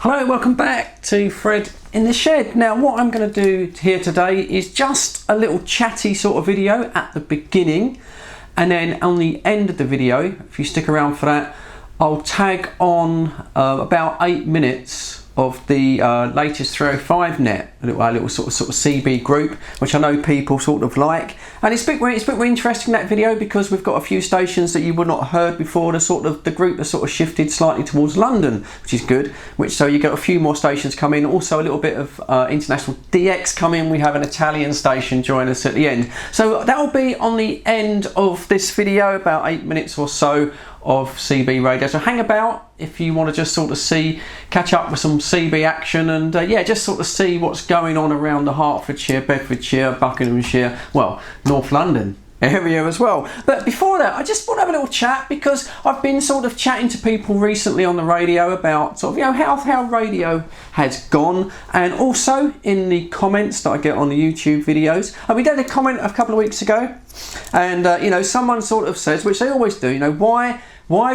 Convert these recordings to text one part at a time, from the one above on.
Hello, welcome back to Fred in the Shed. Now what I'm going to do here today is just a little chatty sort of video at the beginning, and then on the end of the video, if you stick around for that, I'll tag on about 8 minutes of the latest 305 net, a little sort of CB group, which I know people sort of like, and it's a bit really interesting, that video, because we've got a few stations that you would not have heard before. The group has sort of shifted slightly towards London, which is good. So you get a few more stations come in, also a little bit of international DX come in. We have an Italian station join us at the end, so that will be on the end of this video, about 8 minutes or so of CB radio. So hang about if you want to just sort of catch up with some CB action, and yeah, just sort of see what's going on around the Hertfordshire, Bedfordshire, Buckinghamshire, well, North London area as well. But before that, I just want to have a little chat, because I've been sort of chatting to people recently on the radio about sort of, you know, how radio has gone, and also in the comments that I get on the YouTube videos. We did a comment a couple of weeks ago, and you know, someone sort of says, which they always do, you know, why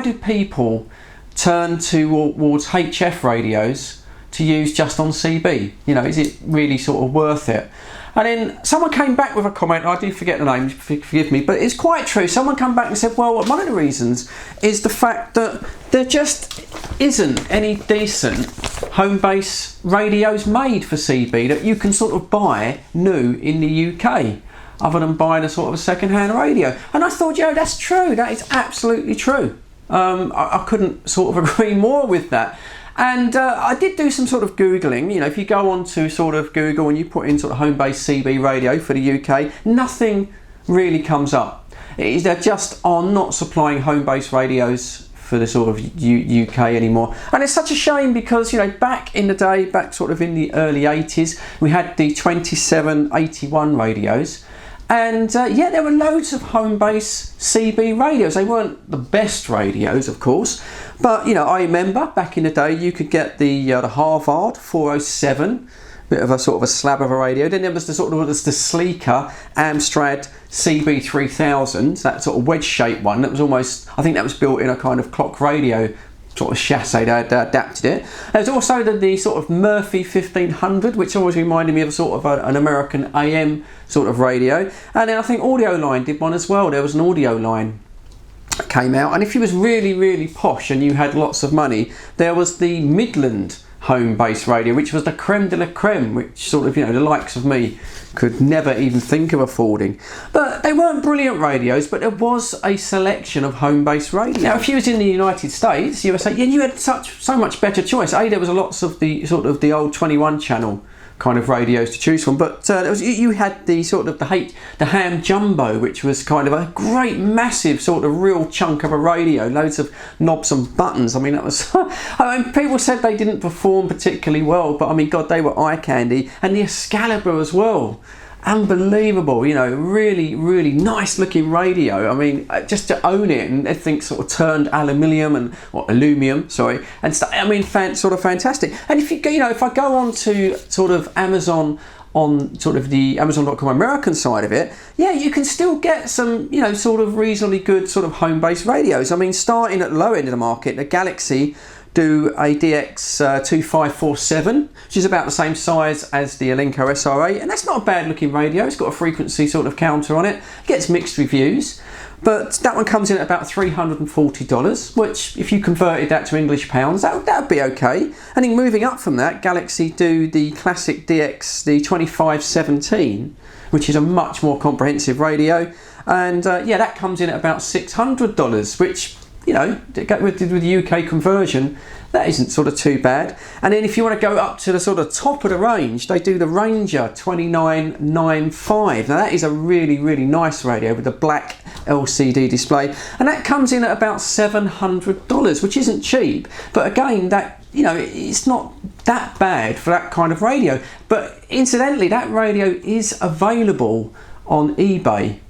do people turn towards HF radios to use just on CB? You know, is it really sort of worth it? And then someone came back with a comment, I do forget the name, forgive me, but it's quite true. Someone came back and said, well, one of the reasons is the fact that there just isn't any decent home base radios made for CB that you can sort of buy new in the UK, other than buying a sort of a second-hand radio. And I thought, yeah, that's true, that is absolutely true. I couldn't sort of agree more with that. And I did do some sort of Googling. You know, if you go on to sort of Google and you put in sort of home-based CB radio for the UK, nothing really comes up. They just are not supplying home-based radios for the sort of UK anymore. And it's such a shame, because, you know, back in the day, back sort of in the early 80s, we had the 2781 radios. And yeah, there were loads of home-based CB radios. They weren't the best radios, of course, but you know, I remember back in the day you could get the Harvard 407, bit of a sort of a slab of a radio. Then there was the sleeker Amstrad CB 3000, that sort of wedge-shaped one. That was almost, I think that was built in a kind of clock radio sort of chassis. They adapted it. There's also the sort of Murphy 1500, which always reminded me of sort of an American AM sort of radio. And then I think Audio Line did one as well. There was an Audio Line that came out, and if you was really posh and you had lots of money, there was the Midland home-based radio, which was the creme de la creme, which sort of, you know, the likes of me could never even think of affording. But they weren't brilliant radios, but there was a selection of home-based radio. Now, if you was in the United States, you would say, yeah, you had so much better choice. There was lots of the sort of the old 21 channel kind of radios to choose from, but you had the sort of the ham jumbo, which was kind of a great massive sort of real chunk of a radio, loads of knobs and buttons. I mean, that was I mean, people said they didn't perform particularly well, but I mean, God, they were eye candy. And the Excalibur as well, unbelievable, you know, really nice looking radio. I mean, just to own it, and everything sort of turned aluminum and stuff. I mean, sort of fantastic. And if you know, if I go on to sort of Amazon, on sort of the Amazon.com American side of it, yeah, you can still get some, you know, sort of reasonably good sort of home-based radios. I mean, starting at the low end of the market, the Galaxy do a DX2547, which is about the same size as the Alinco SR8, and that's not a bad looking radio. It's got a frequency sort of counter on it. It gets mixed reviews, but that one comes in at about $340, which if you converted that to English pounds, that would be okay. And then moving up from that, Galaxy do the classic DX, the 2517, which is a much more comprehensive radio, and yeah, that comes in at about $600, which, you know, with the UK conversion, that isn't sort of too bad. And then if you want to go up to the sort of top of the range, they do the Ranger 2995. Now that is a really nice radio with a black LCD display, and that comes in at about $700, which isn't cheap. But again, that, you know, it's not that bad for that kind of radio. But incidentally, that radio is available on eBay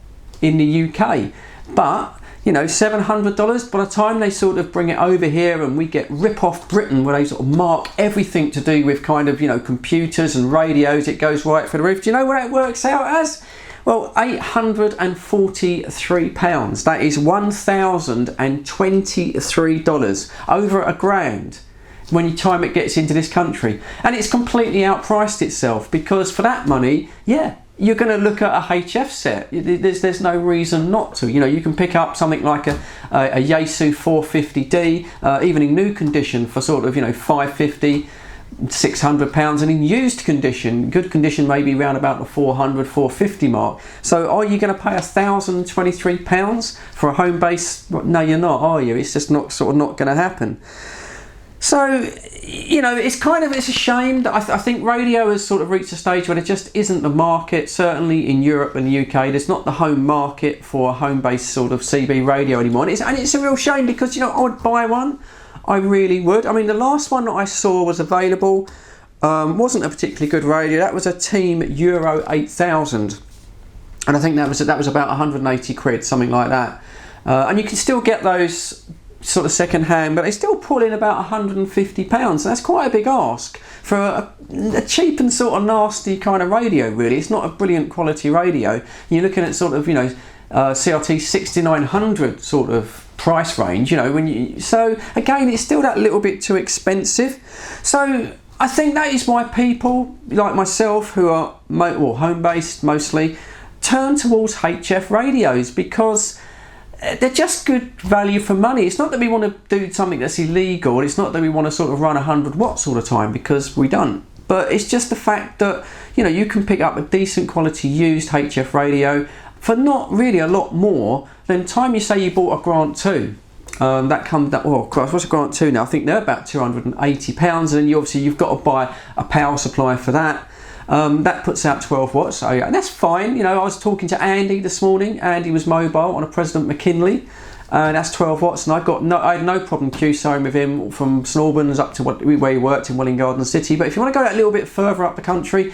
in the UK, but you know, $700, by the time they sort of bring it over here and we get Rip Off Britain, where they sort of mark everything to do with kind of, you know, computers and radios, it goes right for the roof. Do you know what it works out as? Well, £843. That is $1,023, over £1,000. when you time it gets into this country, and it's completely outpriced itself, because for that money, yeah, you're going to look at a HF set. There's no reason not to. You know, you can pick up something like a Yaesu 450D, even in new condition for sort of, you know, 550, £600, and in used condition, good condition, maybe around about the 400, 450 mark. So are you going to pay £1,023 for a home base? No, you're not, are you? It's just not going to happen. So, you know, it's a shame that I think radio has sort of reached a stage where there just isn't the market, certainly in Europe and the UK, there's not the home market for a home-based sort of CB radio anymore. And it's a real shame, because, you know, I would buy one. I really would. I mean, the last one that I saw was available, wasn't a particularly good radio. That was a Team Euro 8000. And I think that was about 180 quid, something like that. And you can still get those sort of second hand, but they still pull in about £150. So that's quite a big ask for a cheap and sort of nasty kind of radio, really. It's not a brilliant quality radio. You're looking at sort of, you know, CRT 6900 sort of price range, you know, so again, it's still that little bit too expensive. So I think that is why people like myself, who are home based mostly, turn towards HF radios, because they're just good value for money. It's not that we want to do something that's illegal. It's not that we want to sort of run 100 watts all the time, because we don't. But it's just the fact that, you know, you can pick up a decent quality used HF radio for not really a lot more than time you say you bought a Grant 2. That comes, oh Christ, what's a Grant 2 now? I think they're about £280, and you've got to buy a power supply for that. That puts out 12 watts, so yeah, and that's fine. You know, I was talking to Andy this morning. Andy was mobile on a President McKinley, and that's 12 watts, and I had no problem QSOing with him from St Albans up to where he worked in Welwyn Garden City. But if you want to go that little bit further up the country,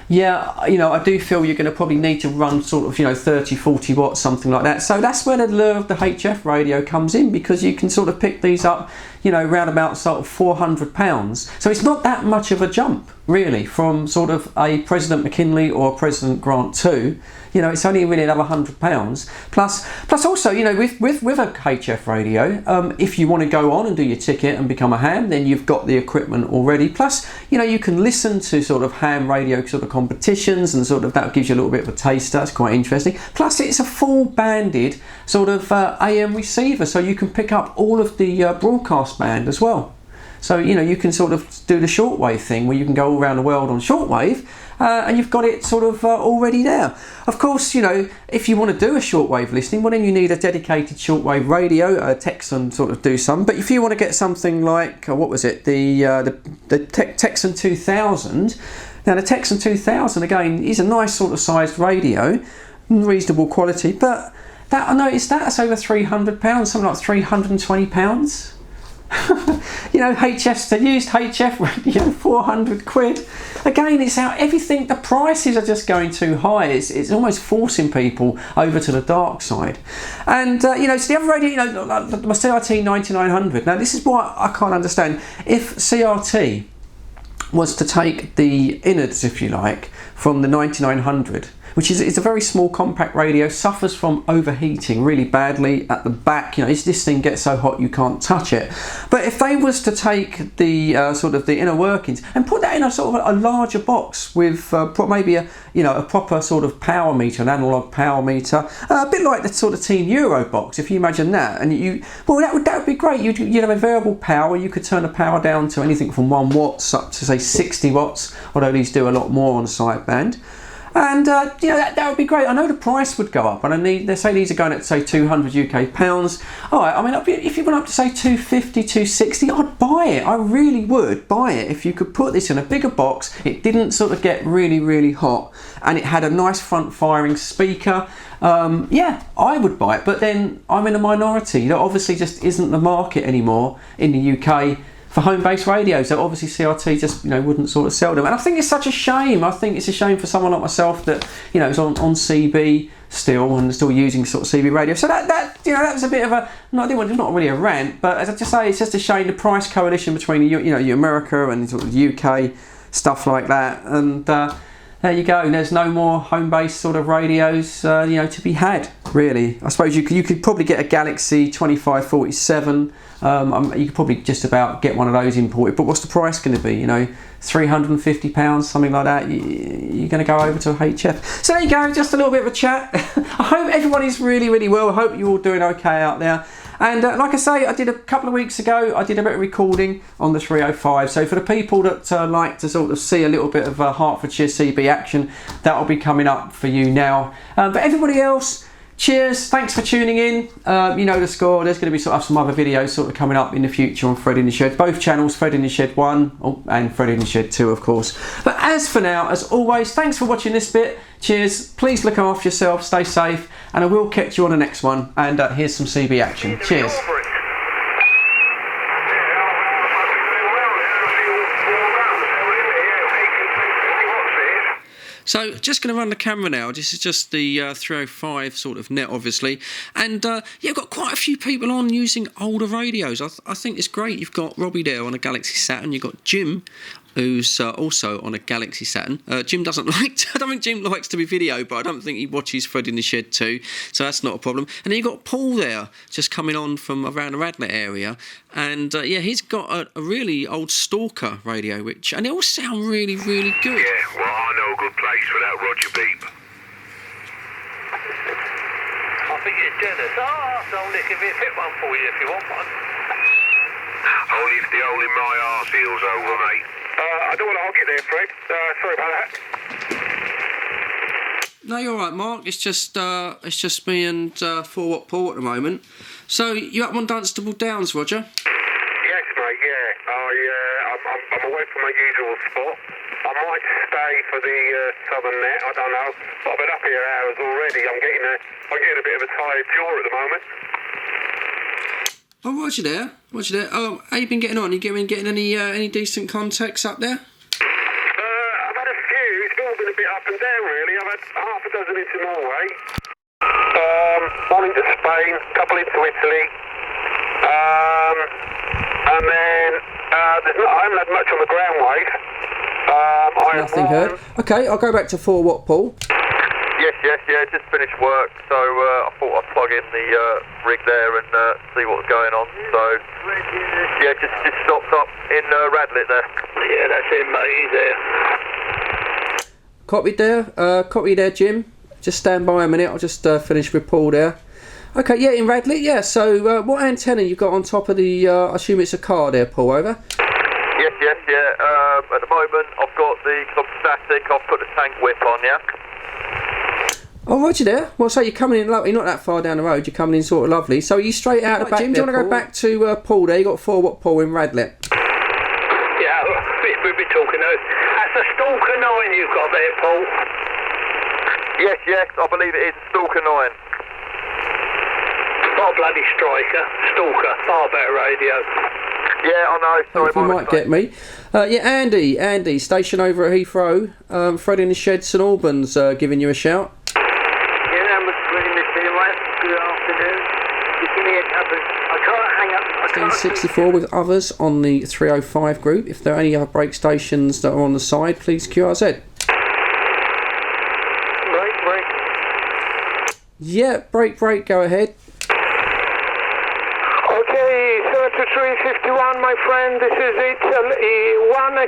yeah, you know, I do feel you're going to probably need to run sort of, you know, 30, 40 watts, something like that. So that's where the lure of the HF radio comes in, because you can sort of pick these up, you know, round about sort of £400. So it's not that much of a jump, really, from sort of a President McKinley or a President Grant 2. You know, it's only really another £100. Plus also, you know, with a HF radio, if you want to go on and do your ticket and become a ham, then you've got the equipment already. Plus, you know, you can listen to sort of ham radio sort of competitions, and sort of that gives you a little bit of a taste. That's quite interesting. Plus, it's a full banded sort of AM receiver, so you can pick up all of the broadcast band as well. So, you know, you can sort of do the shortwave thing, where you can go all around the world on shortwave, and you've got it sort of already there. Of course, you know, if you want to do a shortwave listening, well, then you need a dedicated shortwave radio. Texan sort of do some, but if you want to get something like what was it, the Texan 2000. Now, the Texan 2000 again is a nice sort of sized radio, reasonable quality, but that I noticed that's over £300, something like £320. You know, the used HF radio, 400 quid. Again, it's out everything. The prices are just going too high. It's almost forcing people over to the dark side. And you know, so the other radio, you know, my CRT 9900. Now, this is what I can't understand. If CRT was to take the innards, if you like, from the 9900, which is a very small compact radio, suffers from overheating really badly at the back. You know, this thing gets so hot you can't touch it. But if they was to take the sort of the inner workings and put that in a sort of a larger box with maybe a proper sort of power meter, an analog power meter, a bit like the sort of Team Euro box, if you imagine that, and that would be great. You'd have a variable power. You could turn the power down to anything from 1 watt up to say 60 watts, although these do a lot more on sideband. And you know, that would be great. I know the price would go up, and they say these are going at say 200 UK pounds. All right, I mean, if you went up to say 250, 260, I'd buy it. I really would buy it if you could put this in a bigger box. It didn't sort of get really, really hot, and it had a nice front firing speaker. Yeah, I would buy it. But then I'm in a minority. There obviously just isn't the market anymore in the UK for home-based radios. So obviously CRT just, you know, wouldn't sort of sell them, and I think it's such a shame. I think it's a shame for someone like myself that, you know, is on CB still and still using sort of CB radio. So that you know, that was a bit of a not really a rant, but as I just say, it's just a shame the price coalition between America and sort of UK stuff like that, and there you go. There's no more home-based sort of radios, you know, to be had. really. I suppose you could probably get a Galaxy 2547. You could probably just about get one of those imported. But what's the price going to be? You know, £350, something like that. You're going to go over to a HF. So there you go, just a little bit of a chat. I hope everyone is really, really well. I hope you're all doing okay out there. And like I say, I did a couple of weeks ago, I did a bit of recording on the 305. So for the people that like to sort of see a little bit of Hertfordshire CB action, that will be coming up for you now. But everybody else, cheers, thanks for tuning in. You know the score. There's going to be sort of some other videos sort of coming up in the future on Fred in the Shed. Both channels, Fred in the Shed 1 and Fred in the Shed 2, of course. But as for now, as always, thanks for watching this bit. Cheers. Please look after yourself, stay safe, and I will catch you on the next one. And here's some CB action. Cheers. So just going to run the camera now. This is just the 305 sort of net, obviously. And yeah, I've got quite a few people on using older radios. I think it's great. You've got Robbie there on a Galaxy Saturn. You've got Jim, who's also on a Galaxy Saturn. Jim doesn't like to, I don't think Jim likes to be video, but I don't think he watches Fred in the Shed too, so that's not a problem. And then you've got Paul there, just coming on from around the Radlett area, and yeah, he's got a really old Stalker radio, and they all sound really, really good. Yeah, well, I know a good place for that Roger Beep. I think you're jealous. So they can fit one for you if you want one. Only if the hole in my arse heals over, mate. I don't want to hog it there, Fred. Sorry about that. No, you're all right, Mark. It's just me and 4-Watt Paul at the moment. So you up on Dunstable Downs, Roger? Yes, mate. Yeah. I'm away from my usual spot. I might stay for the Southern Net. I don't know. But I've been up here hours already. I'm getting a bit of a tired jaw at the moment. Oh, Roger there. Oh, how you been getting on? You getting any decent contacts up there? I've had a few. It's all been a bit up and down, really. I've had half a dozen into Norway, one into Spain, a couple into Italy, and then I haven't had much on the ground wave. Nothing heard. Okay, I'll go back to 4-Watt Paul. Yes, just finished work, so I thought I'd plug in the rig there and see what's going on. So, yeah, just stopped up in Radlett there. Yeah, that's it, mate. He's there. Copy there, Jim. Just stand by a minute. I'll just finish with Paul there. Okay, yeah, in Radlett, yeah. So, what antenna you got on top of the? I assume it's a car there, Paul. Over. Yes, yeah. At the moment, I've got because I'm static. I've put the tank whip on, yeah. Oh, Roger there. Well, so you're coming in lovely, not that far down the road, you're coming in sort of lovely. So are you straight out the back Jim, do you want to go back to Paul there? You got 4-Watt Paul in Radlett. Yeah, we'll be talking now. That's a Stalker 9 you've got there, Paul. Yes, I believe it is Stalker 9. Not a bloody Striker, Stalker, far better radio. Yeah, I know, sorry. You might get me. Yeah, Andy, station over at Heathrow. Fred in the Shed, St Albans, giving you a shout. 64 with others on the 305 group. If there are any other break stations that are on the side, please QRZ. Break. Yeah, break, go ahead. Okay, 7351, my friend, this is it. 1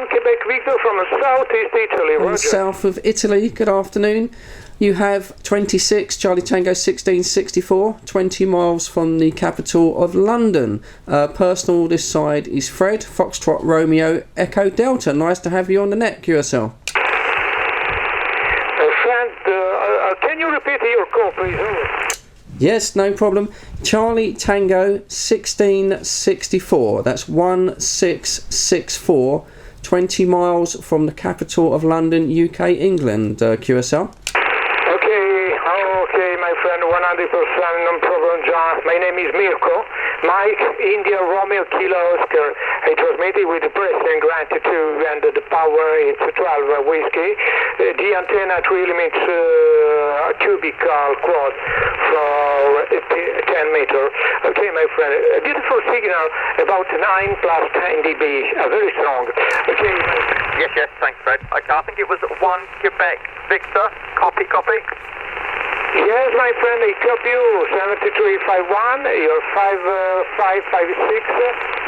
Quebec Victor from southeast Italy. From the south of Italy, good afternoon. You have 26, Charlie Tango 1664, 20 miles from the capital of London. Personal this side is Fred, Foxtrot Romeo, Echo Delta. Nice to have you on the net, QSL. Friend, can you repeat your call, please? Yes, no problem. Charlie Tango 1664, that's 1664, 20 miles from the capital of London, UK, England, QSL. Okay, my friend, 100%, no problem, John. My name is Mirko. Mike, India, Romeo, Kilo, Oscar. I transmitted with the President gratitude and the power, it's 12 whiskey. The antenna 3 limits cubical quad for 10 meter. Okay, my friend, beautiful signal about 9 plus 10 dB, very strong. Okay. Yes, thanks, Fred. Okay, I think it was 1 Quebec Victor. Copy. Yes, my friend, EW 7351, you're 5556.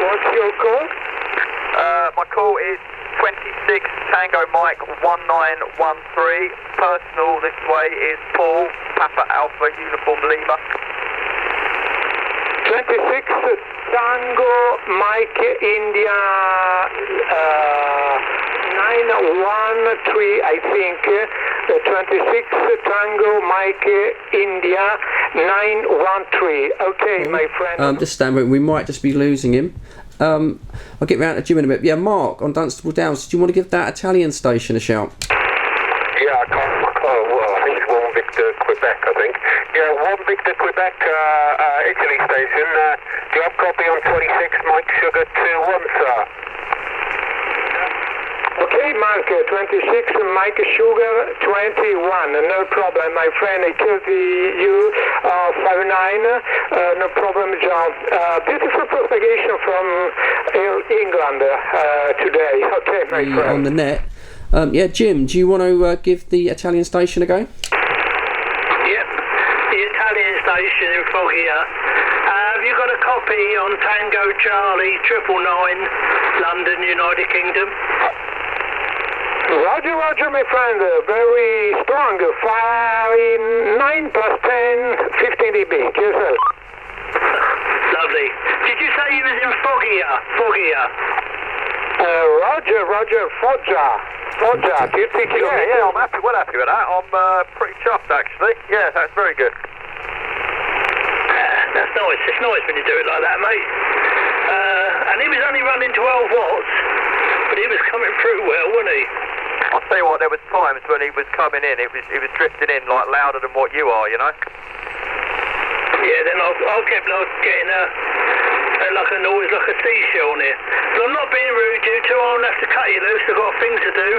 What's your call? My call is 26 Tango Mike 1913. Personal this way is Paul, Papa Alpha Uniform Lima. 26 Tango Mike India 913, I think. 26 Tango Mike India 913. Okay, my friend. Just stand by. We might just be losing him. I'll get round to Jim in a bit. Yeah, Mark on Dunstable Downs. Do you want to give that Italian station a shout? Yeah, I can't. Well, I think it's 1 Victor Quebec, I think. Yeah, 1 Victor Quebec, Italy station. Do you have copy on 26 Mike Sugar 21, sir? Okay, Mark, 26 Mike Sugar 21. No problem, my friend. I killed you 59. No problem, John. Beautiful propagation from England today. Okay, my friend. On the net. Yeah, Jim, do you want to give the Italian station a go? Yep, the Italian station in Foggia. Have you got a copy on Tango Charlie 999, London, United Kingdom? Roger, Roger, my friend. Very strong. 9 plus 10, 15 dB. Yourself. Lovely. Did you say you was in Foggia? Foggia. Roger, Foggia. 50 kilometers. Yeah, I'm happy, well happy with that. I'm pretty chuffed, actually. Yeah, that's very good. That's nice. It's nice when you do it like that, mate. And he was only running 12 watts, but he was coming through well, wasn't he? I'll tell you what, there was times when he was coming in, it was drifting in like louder than what you are, you know? Yeah, then I'll keep getting like a noise like a seashell on it. But I'm not being rude, you two. I'll have to cut you loose. I've got a thing to do.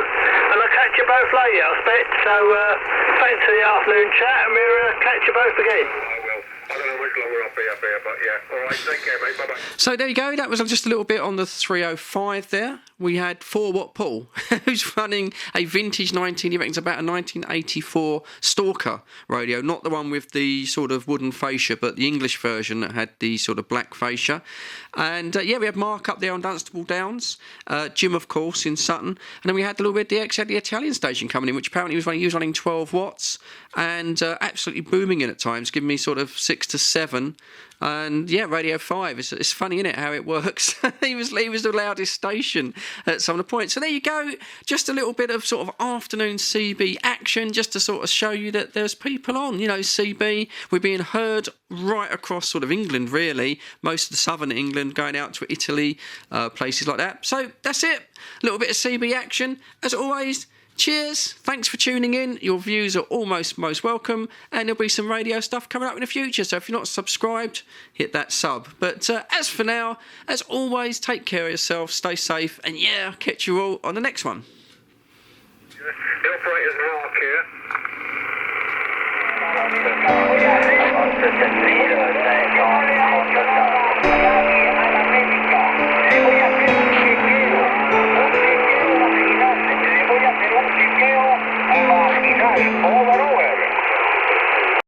And I'll catch you both later, I expect. So thanks for the afternoon chat, and we'll catch you both again. I don't know how much longer I'll be up here, but yeah. All right, take care, mate. Bye-bye. So there you go. That was just a little bit on the 305 there. We had 4-watt Paul, who's running a vintage he reckons about a 1984 Stalker radio, not the one with the sort of wooden fascia, but the English version that had the sort of black fascia. And yeah, we had Mark up there on Dunstable Downs, Jim, of course, in Sutton, and then we had a little bit of the Italian station coming in, which apparently he was running 12 watts and absolutely booming in at times, giving me sort of 6 to 7. And yeah, Radio 5. It's funny, isn't it, how it works? he was the loudest station at some of the points. So there you go. Just a little bit of sort of afternoon CB action, just to sort of show you that there's people on. You know, CB, we're being heard right across sort of England, really. Most of the southern England, going out to Italy, places like that. So that's it. A little bit of CB action. As always, cheers, thanks for tuning in. Your views are almost most welcome, and there'll be some radio stuff coming up in the future, so if you're not subscribed, hit that sub. But as for now, as always, take care of yourself, stay safe, and yeah, I'll catch you all on the next one. The operator's Mark here.